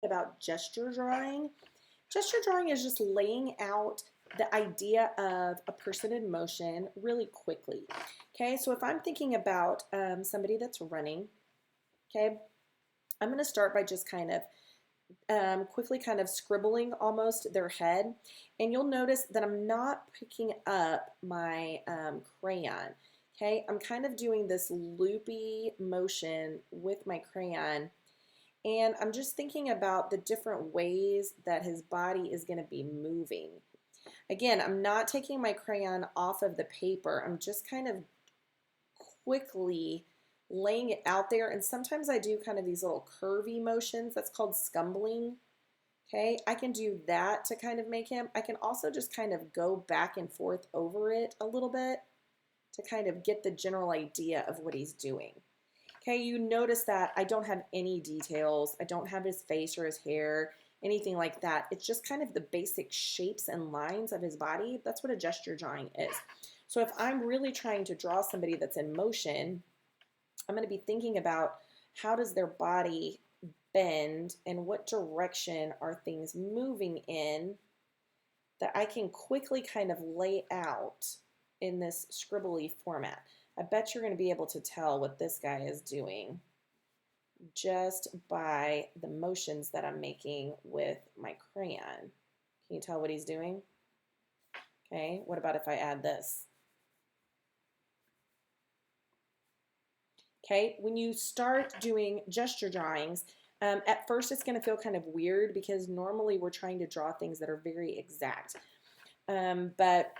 about gesture drawing. Gesture drawing is just laying out the idea of a person in motion really quickly. Okay, so if I'm thinking about somebody that's running, okay, I'm going to start by just kind of quickly kind of scribbling almost their head. And you'll notice that I'm not picking up my crayon. Okay, I'm kind of doing this loopy motion with my crayon. And I'm just thinking about the different ways that his body is going to be moving. Again, I'm not taking my crayon off of the paper. I'm just kind of quickly laying it out there. And sometimes I do kind of these little curvy motions. That's called scumbling. Okay, I can do that to kind of make him. I can also just kind of go back and forth over it a little bit to kind of get the general idea of what he's doing. Okay, you notice that I don't have any details. I don't have his face or his hair, anything like that. It's just kind of the basic shapes and lines of his body. That's what a gesture drawing is. So if I'm really trying to draw somebody that's in motion, I'm going to be thinking about how does their body bend and what direction are things moving in that I can quickly kind of lay out in this scribbly format. I bet you're going to be able to tell what this guy is doing just by the motions that I'm making with my crayon. Can you tell what he's doing? Okay, what about if I add this? Okay, when you start doing gesture drawings, at first it's going to feel kind of weird because normally we're trying to draw things that are very exact. But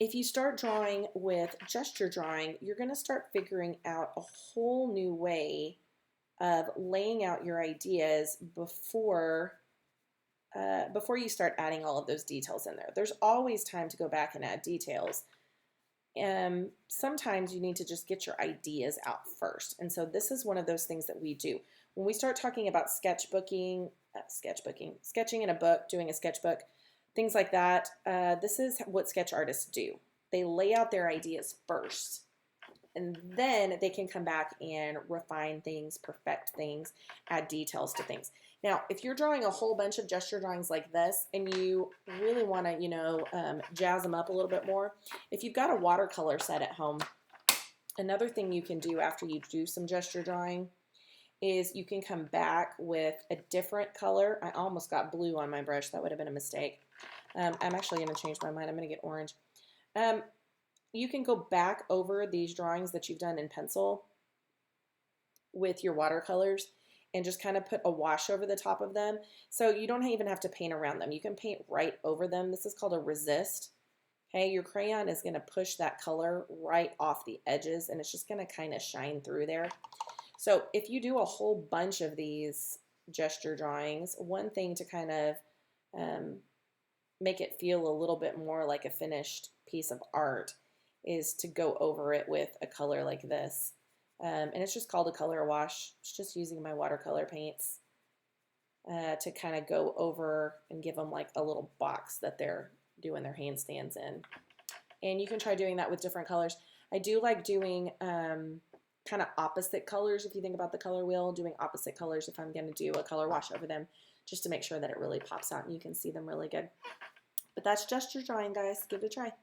if you start drawing with gesture drawing, you're going to start figuring out a whole new way of laying out your ideas before you start adding all of those details in there. There's always time to go back and add details. Sometimes you need to just get your ideas out first. And so this is one of those things that we do. When we start talking about sketching in a book, doing a sketchbook, things like that, this is what sketch artists do. They lay out their ideas first, and then they can come back and refine things, perfect things, add details to things. Now, if you're drawing a whole bunch of gesture drawings like this and you really want to, jazz them up a little bit more, if you've got a watercolor set at home, another thing you can do after you do some gesture drawing is you can come back with a different color. I almost got blue on my brush. That would have been a mistake. I'm actually going to change my mind. I'm going to get orange. You can go back over these drawings that you've done in pencil with your watercolors and just kind of put a wash over the top of them. So you don't even have to paint around them. You can paint right over them. This is called a resist. Okay, your crayon is going to push that color right off the edges, and it's just going to kind of shine through there. So if you do a whole bunch of these gesture drawings, one thing to kind of make it feel a little bit more like a finished piece of art is to go over it with a color like this. And it's just called a color wash. It's just using my watercolor paints to kind of go over and give them like a little box that they're doing their handstands in. And you can try doing that with different colors. I do like doing kind of opposite colors. If you think about the color wheel, doing opposite colors if I'm going to do a color wash over them, just to make sure that it really pops out and you can see them really good. But that's gesture drawing, guys. Give it a try.